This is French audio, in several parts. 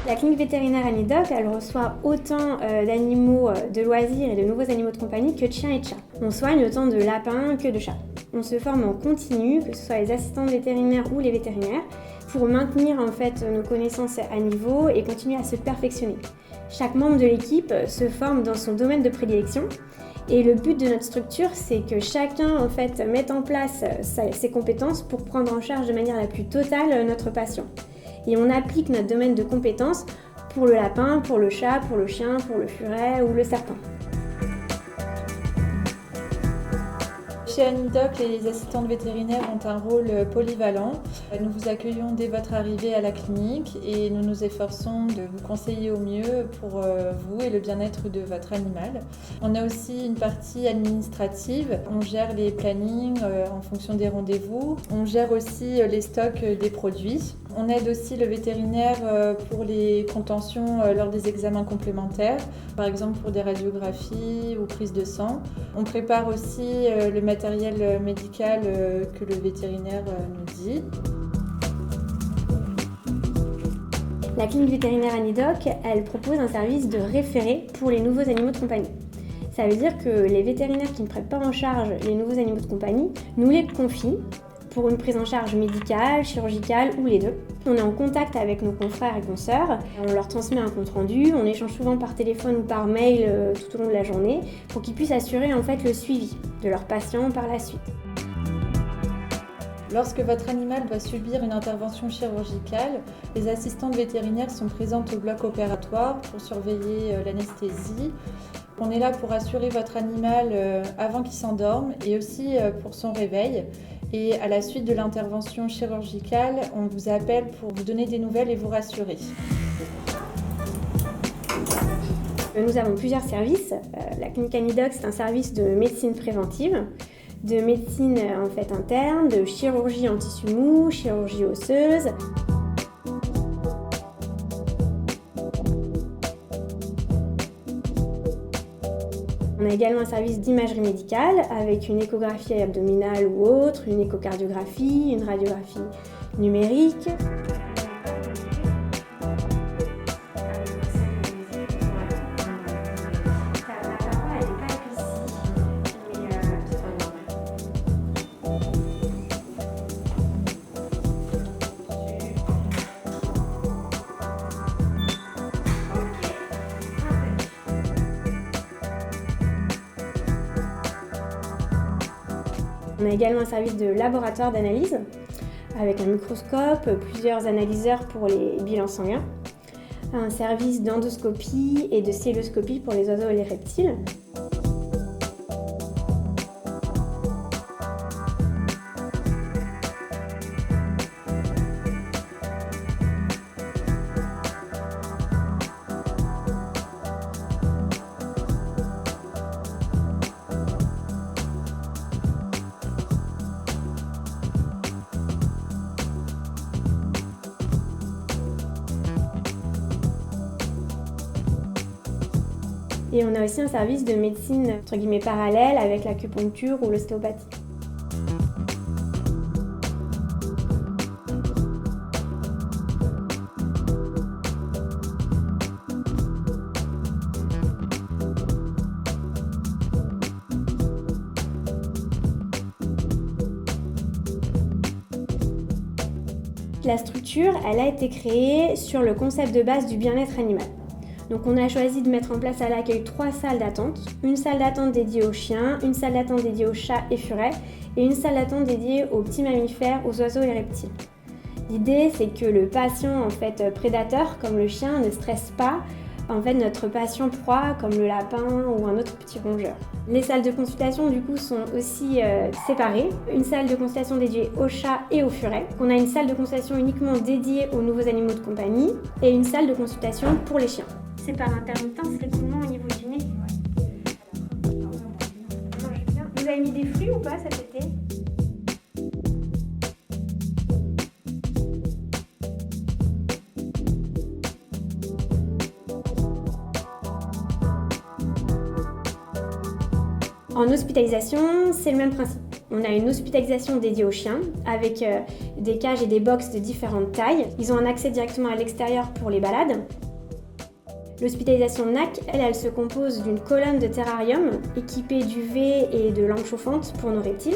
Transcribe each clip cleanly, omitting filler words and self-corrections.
La clinique vétérinaire Anidoc, elle reçoit autant d'animaux de loisirs et de nouveaux animaux de compagnie que de chiens et de chats. On soigne autant de lapins que de chats. On se forme en continu, que ce soit les assistantes vétérinaires ou les vétérinaires, pour maintenir en fait nos connaissances à niveau et continuer à se perfectionner. Chaque membre de l'équipe se forme dans son domaine de prédilection. Et le but de notre structure, c'est que chacun en fait mette en place ses compétences pour prendre en charge de manière la plus totale notre patient. Et on applique notre domaine de compétences pour le lapin, pour le chat, pour le chien, pour le furet ou le serpent. Chez Anidoc, les assistantes vétérinaires ont un rôle polyvalent. Nous vous accueillons dès votre arrivée à la clinique et nous nous efforçons de vous conseiller au mieux pour vous et le bien-être de votre animal. On a aussi une partie administrative. On gère les plannings en fonction des rendez-vous. On gère aussi les stocks des produits. On aide aussi le vétérinaire pour les contentions lors des examens complémentaires, par exemple pour des radiographies ou prises de sang. On prépare aussi le matériel médical que le vétérinaire nous dit. La clinique vétérinaire Anidoc, elle propose un service de référé pour les nouveaux animaux de compagnie. Ça veut dire que les vétérinaires qui ne prennent pas en charge les nouveaux animaux de compagnie nous les confient pour une prise en charge médicale, chirurgicale ou les deux. On est en contact avec nos confrères et consoeurs, on leur transmet un compte-rendu, on échange souvent par téléphone ou par mail tout au long de la journée pour qu'ils puissent assurer en fait le suivi de leurs patients par la suite. Lorsque votre animal doit subir une intervention chirurgicale, les assistantes vétérinaires sont présentes au bloc opératoire pour surveiller l'anesthésie. On est là pour assurer votre animal avant qu'il s'endorme et aussi pour son réveil. Et à la suite de l'intervention chirurgicale, on vous appelle pour vous donner des nouvelles et vous rassurer. Nous avons plusieurs services. La clinique Anidoc, c'est un service de médecine préventive, de médecine en fait interne, de chirurgie en tissu mou, chirurgie osseuse. On a également un service d'imagerie médicale avec une échographie abdominale ou autre, une échocardiographie, une radiographie numérique. On a également un service de laboratoire d'analyse avec un microscope, plusieurs analyseurs pour les bilans sanguins, un service d'endoscopie et de cystoscopie pour les oiseaux et les reptiles. Et on a aussi un service de médecine entre guillemets parallèle avec l'acupuncture ou l'ostéopathie. La structure, elle a été créée sur le concept de base du bien-être animal. Donc on a choisi de mettre en place à l'accueil 3 salles d'attente. Une salle d'attente dédiée aux chiens, une salle d'attente dédiée aux chats et furets et une salle d'attente dédiée aux petits mammifères, aux oiseaux et reptiles. L'idée, c'est que le patient en fait, prédateur, comme le chien, ne stresse pas en fait, notre patient proie, comme le lapin ou un autre petit rongeur. Les salles de consultation, du coup, sont aussi séparées. Une salle de consultation dédiée aux chats et aux furets. On a une salle de consultation uniquement dédiée aux nouveaux animaux de compagnie et une salle de consultation pour les chiens. C'est par intermittence, effectivement, au niveau du nez. Vous avez mis des fruits ou pas cet été ? En hospitalisation, c'est le même principe. On a une hospitalisation dédiée aux chiens avec des cages et des box de différentes tailles. Ils ont un accès directement à l'extérieur pour les balades. L'hospitalisation NAC, elle se compose d'une colonne de terrarium équipée d'UV et de lampes chauffantes pour nos reptiles.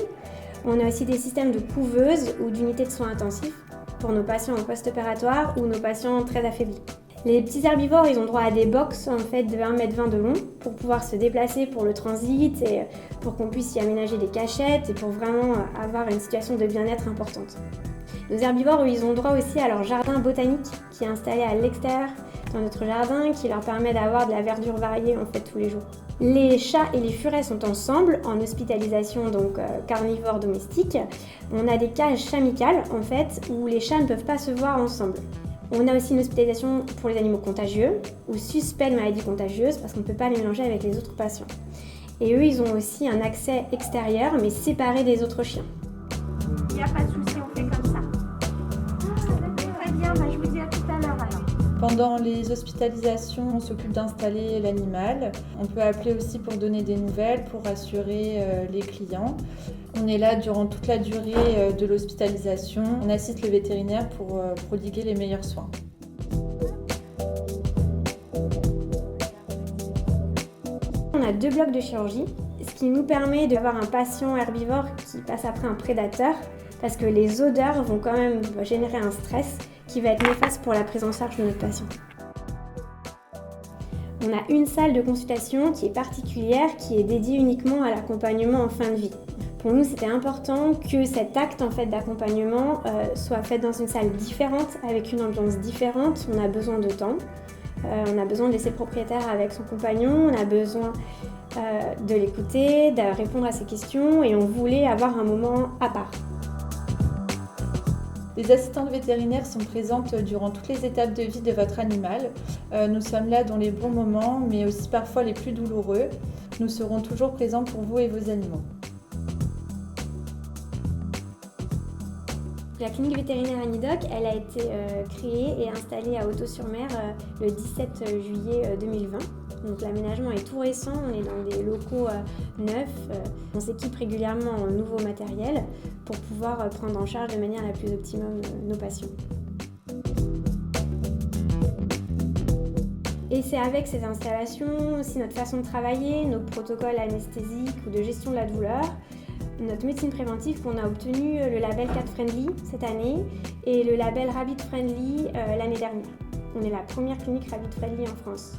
On a aussi des systèmes de couveuses ou d'unités de soins intensifs pour nos patients en post-opératoire ou nos patients très affaiblis. Les petits herbivores, ils ont droit à des box en fait de 1,20 m de long pour pouvoir se déplacer pour le transit et pour qu'on puisse y aménager des cachettes et pour vraiment avoir une situation de bien-être importante. Nos herbivores, ils ont droit aussi à leur jardin botanique qui est installé à l'extérieur dans notre jardin, qui leur permet d'avoir de la verdure variée en fait tous les jours. Les chats et les furets sont ensemble en hospitalisation donc carnivore domestique. On a des cages chamicales en fait où les chats ne peuvent pas se voir ensemble. On a aussi une hospitalisation pour les animaux contagieux ou suspects de maladies contagieuses parce qu'on ne peut pas les mélanger avec les autres patients. Et eux, ils ont aussi un accès extérieur mais séparé des autres chiens. Il n'y a pas de souci, on fait comme ça. Très bien, je vous dis à tout à l'heure alors. Pendant les hospitalisations, on s'occupe d'installer l'animal. On peut appeler aussi pour donner des nouvelles, pour rassurer les clients. On est là durant toute la durée de l'hospitalisation. On assiste le vétérinaire pour prodiguer les meilleurs soins. On a 2 blocs de chirurgie, ce qui nous permet d'avoir un patient herbivore qui passe après un prédateur parce que les odeurs vont quand même générer un stress qui va être néfaste pour la prise en charge de notre patient. On a une salle de consultation qui est particulière, qui est dédiée uniquement à l'accompagnement en fin de vie. Pour nous, c'était important que cet acte en fait, d'accompagnement soit fait dans une salle différente, avec une ambiance différente. On a besoin de temps, on a besoin de laisser le propriétaire avec son compagnon, on a besoin de l'écouter, de répondre à ses questions et on voulait avoir un moment à part. Les assistantes vétérinaires sont présentes durant toutes les étapes de vie de votre animal. Nous sommes là dans les bons moments, mais aussi parfois les plus douloureux. Nous serons toujours présents pour vous et vos animaux. La clinique vétérinaire Anidoc, elle a été créée et installée à Hautot-sur-Mer le 17 juillet 2020. Donc l'aménagement est tout récent, on est dans des locaux neufs. On s'équipe régulièrement en nouveau matériel pour pouvoir prendre en charge de manière la plus optimum nos patients. Et c'est avec ces installations, aussi notre façon de travailler, nos protocoles anesthésiques ou de gestion de la douleur, notre médecine préventive qu'on a obtenu le label Cat Friendly cette année et le label Rabbit Friendly l'année dernière. On est la première clinique Rabbit Friendly en France.